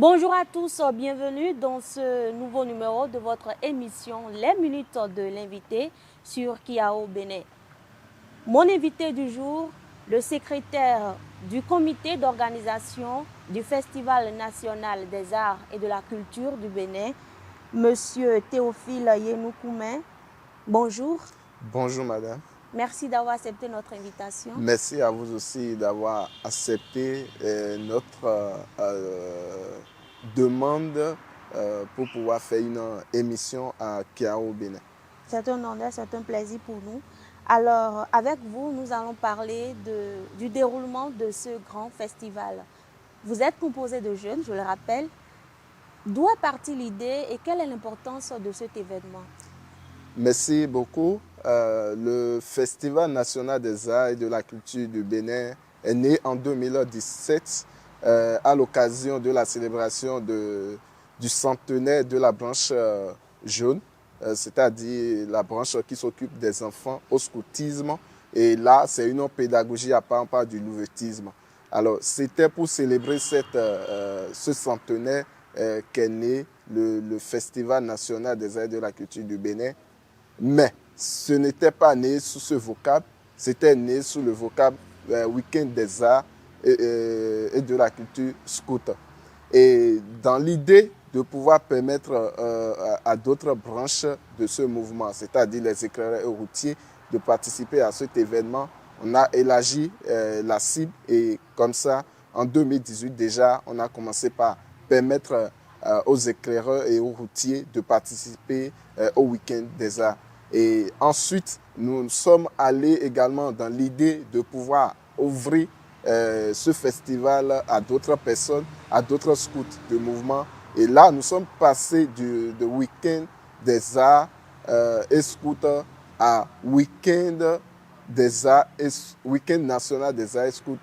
Bonjour à tous, bienvenue dans ce nouveau numéro de votre émission Les Minutes de l'invité sur Kiao Bénin. Mon invité du jour, le secrétaire du comité d'organisation du Festival national des arts et de la culture du Bénin, Monsieur Théophile Yenoukoumé. Bonjour. Bonjour madame. Merci d'avoir accepté notre invitation. Merci à vous aussi d'avoir accepté notre demande pour pouvoir faire une émission à Kiao Bénin. C'est un honneur, c'est un plaisir pour nous. Alors, avec vous, nous allons parler du déroulement de ce grand festival. Vous êtes composé de jeunes, je le rappelle. D'où est partie l'idée et quelle est l'importance de cet événement? Merci beaucoup. Le Festival national des arts et de la culture du Bénin est né en 2017 à l'occasion de la célébration du centenaire de la branche jaune, c'est-à-dire la branche qui s'occupe des enfants au scoutisme. Et là, c'est une pédagogie à part du louvetisme. Alors, c'était pour célébrer ce centenaire qu'est né le Festival national des arts et de la culture du Bénin. Mais ce n'était pas né sous ce vocable, c'était né sous le vocable Week-end des arts et de la culture scout. Et dans l'idée de pouvoir permettre à d'autres branches de ce mouvement, c'est-à-dire les éclaireurs routiers, de participer à cet événement, on a élargi la cible et comme ça, en 2018 déjà, on a commencé par permettre aux éclaireurs et aux routiers de participer au Week-end des arts. Et ensuite, nous sommes allés également dans l'idée de pouvoir ouvrir ce festival à d'autres personnes, à d'autres scouts de mouvement. Et là, nous sommes passés de Week-end des arts et scouts à Week-end des arts et Week-end national des arts et scouts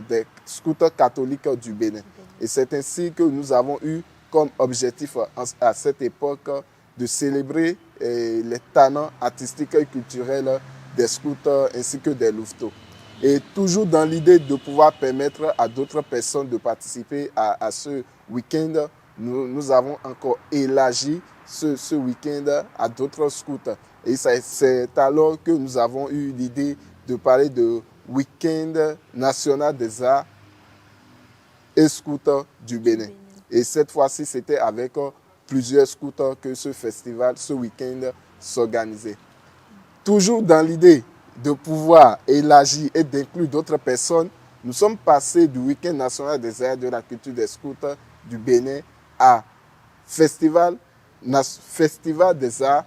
des scouts catholiques du Bénin. Et c'est ainsi que nous avons eu comme objectif à cette époque de célébrer les talents artistiques et culturels des scouts ainsi que des louveteaux. Et toujours dans l'idée de pouvoir permettre à d'autres personnes de participer à ce week-end, nous avons encore élargi ce week-end à d'autres scouts. Et c'est alors que nous avons eu l'idée de parler de week-end national des arts et scouts du Bénin. Et cette fois-ci, c'était avec plusieurs scouts que ce festival, ce week-end s'organisait. Toujours dans l'idée de pouvoir élargir et d'inclure d'autres personnes, nous sommes passés du week-end national des arts et de la culture des scouts du Bénin à Festival des arts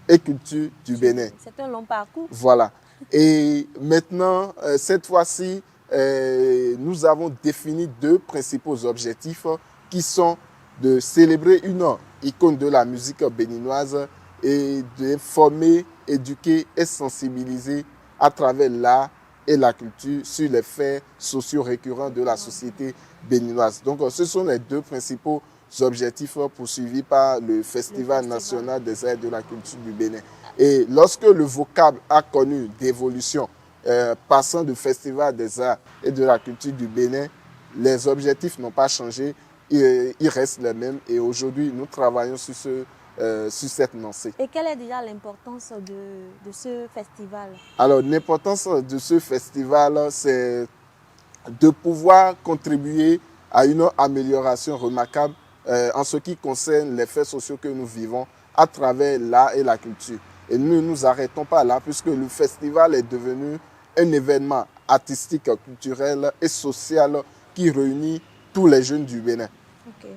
et culture du Bénin. C'est un long parcours. Voilà. Et maintenant, cette fois-ci, nous avons défini deux principaux objectifs qui sont de célébrer une icône de la musique béninoise et d'informer, éduquer et sensibiliser à travers l'art et la culture sur les faits sociaux récurrents de la société béninoise. Donc, ce sont les deux principaux objectifs poursuivis par le Festival national des arts et de la culture du Bénin. Et lorsque le vocable a connu d'évolution, passant du Festival des arts et de la culture du Bénin, les objectifs n'ont pas changé, ils restent les mêmes. Et aujourd'hui, nous travaillons sur cette lancée. Et quelle est déjà l'importance de ce festival? Alors, l'importance de ce festival, c'est de pouvoir contribuer à une amélioration remarquable en ce qui concerne les faits sociaux que nous vivons à travers l'art et la culture. Et nous ne nous arrêtons pas là, puisque le festival est devenu un événement artistique, culturel et social qui réunit tous les jeunes du Bénin. Okay.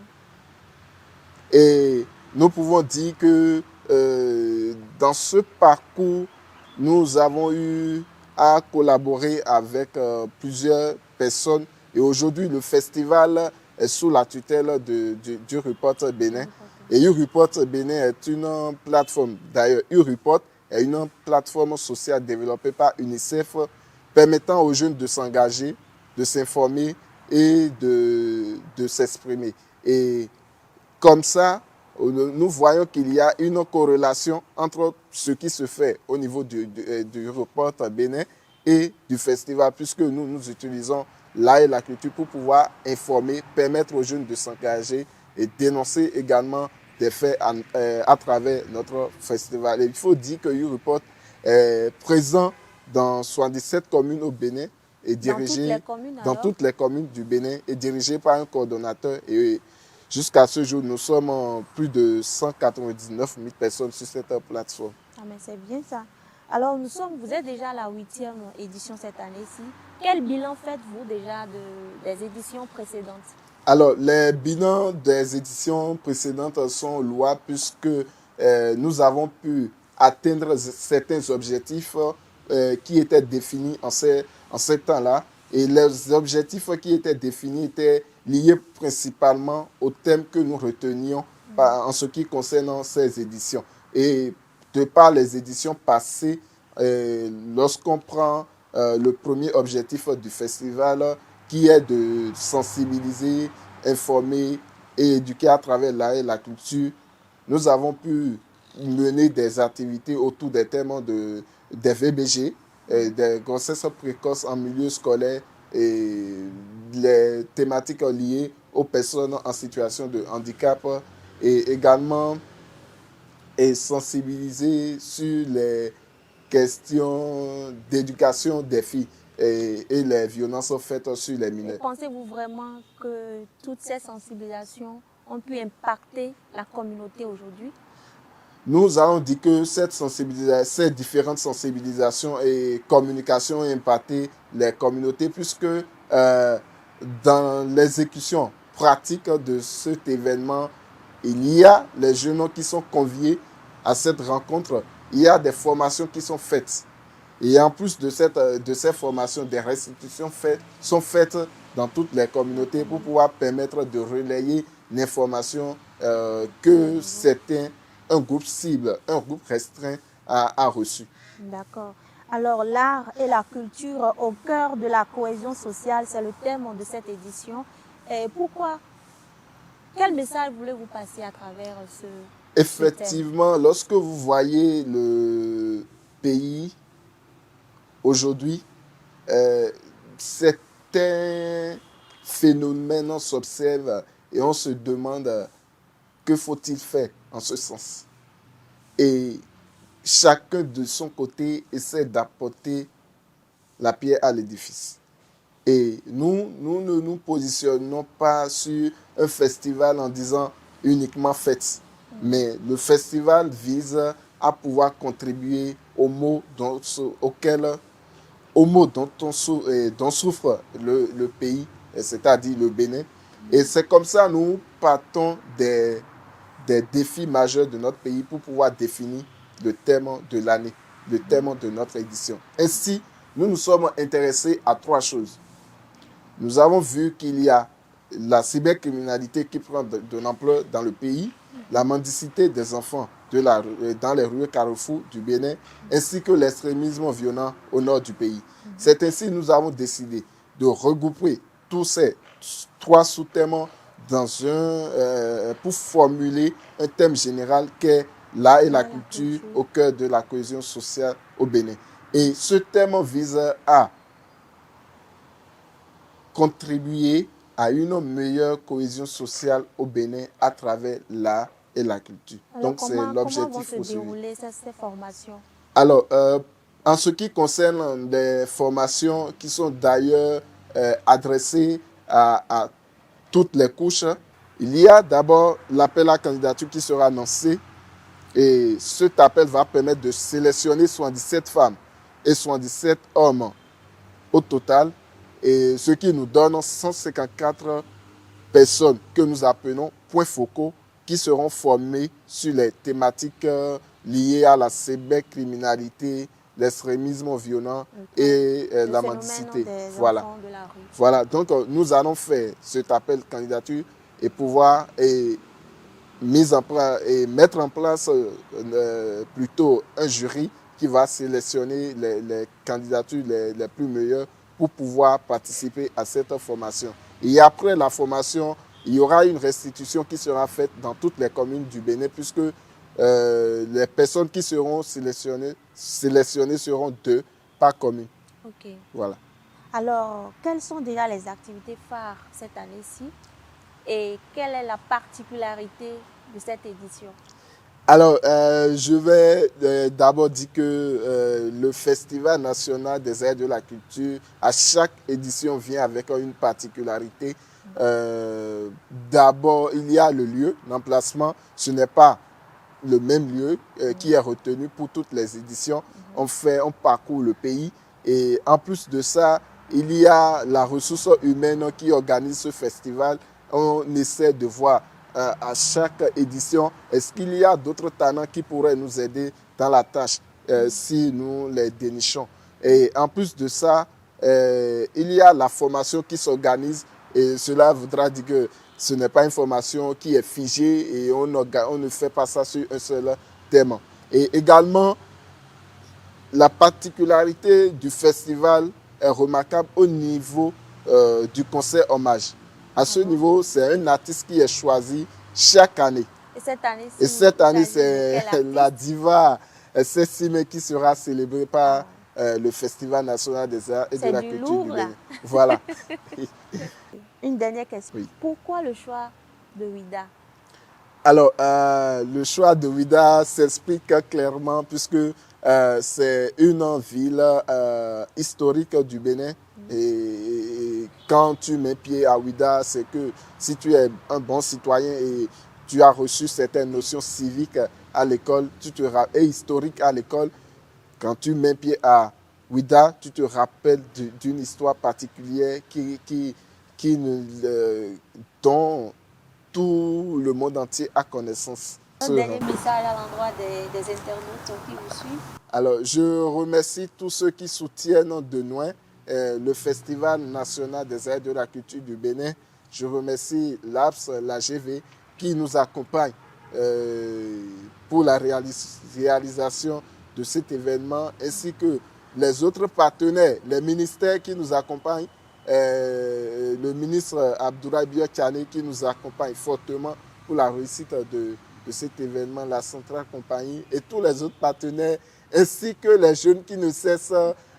Et nous pouvons dire que dans ce parcours, nous avons eu à collaborer avec plusieurs personnes. Et aujourd'hui, le festival est sous la tutelle du Report Bénin. Et U-Report Bénin est une plateforme, d'ailleurs U-Report est une plateforme sociale développée par UNICEF permettant aux jeunes de s'engager, de s'informer et de s'exprimer. Et comme ça, nous voyons qu'il y a une corrélation entre ce qui se fait au niveau du Report Bénin et du festival, puisque nous utilisons l'art et la culture pour pouvoir informer, permettre aux jeunes de s'engager et dénoncer également des faits à travers notre festival. Et il faut dire que YouReport est présent dans 77 communes au Bénin et Dans toutes les dirigé communes dans alors? toutes les communes du Bénin et dirigé par un coordonnateur. Et jusqu'à ce jour, nous sommes plus de 199 000 personnes sur cette plateforme. Ah, mais c'est bien ça. Alors, vous êtes déjà à la 8e édition cette année-ci. Quel bilan faites-vous déjà des éditions précédentes? Alors, les bilans des éditions précédentes sont louables puisque nous avons pu atteindre certains objectifs qui étaient définis en ces temps-là. Et les objectifs qui étaient définis étaient liés principalement au thème que nous retenions en ce qui concerne ces éditions. Et de par les éditions passées, lorsqu'on prend le premier objectif du festival, qui est de sensibiliser, informer et éduquer à travers l'art et la culture, nous avons pu mener des activités autour des thèmes des VBG, des grossesses précoces en milieu scolaire et les thématiques liées aux personnes en situation de handicap et également sensibiliser sur les questions d'éducation des filles et les violences faites sur les mineurs. Pensez-vous vraiment que toutes ces sensibilisations ont pu impacter la communauté aujourd'hui? Nous allons dire que ces différentes sensibilisations et communications ont impacté les communautés puisque dans l'exécution pratique de cet événement, il y a les jeunes qui sont conviés à cette rencontre. Il y a des formations qui sont faites. Et en plus de ces formations, des restitutions sont faites dans toutes les communautés pour pouvoir permettre de relayer l'information que un groupe cible, un groupe restreint a reçu. D'accord. Alors, l'art et la culture au cœur de la cohésion sociale, c'est le thème de cette édition. Et pourquoi? Quel message voulez-vous passer à travers ce Effectivement, lorsque vous voyez le pays aujourd'hui, certains phénomènes s'observent et on se demande que faut-il faire en ce sens. Et chacun de son côté essaie d'apporter la pierre à l'édifice. Et nous ne nous positionnons pas sur un festival en disant uniquement fête. Mais le festival vise à pouvoir contribuer aux maux dont souffre le pays, c'est-à-dire le Bénin. Et c'est comme ça nous partons des défis majeurs de notre pays pour pouvoir définir le thème de l'année, le thème de notre édition. Ainsi, nous nous sommes intéressés à 3 choses. Nous avons vu qu'il y a la cybercriminalité qui prend de l'ampleur dans le pays, la mendicité des enfants dans les rues carrefours du Bénin, ainsi que l'extrémisme violent au nord du pays. C'est ainsi que nous avons décidé de regrouper tous ces 3 sous-thèmes pour formuler un thème général qui est l'art et la culture au cœur de la cohésion sociale au Bénin. Et ce thème vise à contribuer à une meilleure cohésion sociale au Bénin à travers l'art et la culture. Alors, donc, c'est l'objectif. Comment vont se dérouler ces formations? Alors, en ce qui concerne les formations qui sont d'ailleurs adressées à toutes les couches, il y a d'abord l'appel à candidature qui sera annoncé. Et cet appel va permettre de sélectionner 77 femmes et 77 hommes au total, et ce qui nous donne 154 personnes que nous appelons points focaux qui seront formés sur les thématiques liées à la cybercriminalité, l'extrémisme violent et la mendicité. Voilà, donc nous allons faire cet appel candidature et pouvoir mettre en place plutôt un jury qui va sélectionner les candidatures les plus meilleures pour pouvoir participer à cette formation. Et après la formation, il y aura une restitution qui sera faite dans toutes les communes du Bénin puisque les personnes qui seront sélectionnées seront 2 par commune. Ok. Voilà. Alors, quelles sont déjà les activités phares cette année-ci et quelle est la particularité de cette édition? Alors, je vais d'abord dire que le Festival national des arts et de la culture, à chaque édition, vient avec une particularité. D'abord, il y a le lieu, l'emplacement. Ce n'est pas le même lieu qui est retenu pour toutes les éditions. On parcourt le pays et en plus de ça, il y a la ressource humaine qui organise ce festival. On essaie de voir à chaque édition, est-ce qu'il y a d'autres talents qui pourraient nous aider dans la tâche si nous les dénichons. Et en plus de ça, il y a la formation qui s'organise et cela voudra dire que ce n'est pas une formation qui est figée et on ne fait pas ça sur un seul thème. Et également, la particularité du festival est remarquable au niveau du concert hommage. À ce niveau, c'est un artiste qui est choisi chaque année. Et cette année, c'est la diva Sessime qui sera célébrée par le Festival national des arts et de la culture du Bénin. Voilà. Une dernière question. Oui. Pourquoi le choix de Ouidah? Alors, le choix de Ouidah s'explique clairement puisque c'est une ville historique du Bénin. Et quand tu mets pied à Ouidah, c'est que si tu es un bon citoyen et tu as reçu certaines notions civiques à l'école et historiques à l'école, quand tu mets pied à Ouidah, tu te rappelles d'une histoire particulière dont tout le monde entier a connaissance. Un dernier message à l'endroit des internautes qui vous suivent. Alors, je remercie tous ceux qui soutiennent de loin le Festival national des arts et de la culture du Bénin. Je remercie l'APS, la GV, qui nous accompagne pour la réalisation de cet événement, ainsi que les autres partenaires, les ministères qui nous accompagnent, le ministre Abdoulaye Biotchane qui nous accompagne fortement pour la réussite de cet événement, la Centrale Compagnie et tous les autres partenaires, ainsi que les jeunes qui ne cessent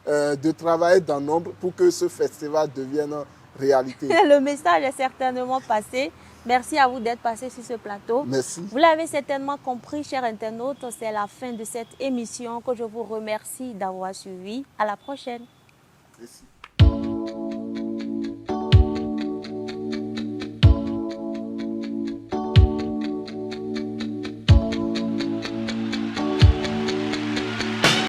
de travailler dans nombre pour que ce festival devienne réalité. Le message est certainement passé. Merci à vous d'être passé sur ce plateau. Merci. Vous l'avez certainement compris, chers internautes, c'est la fin de cette émission que je vous remercie d'avoir suivi. À la prochaine. Merci.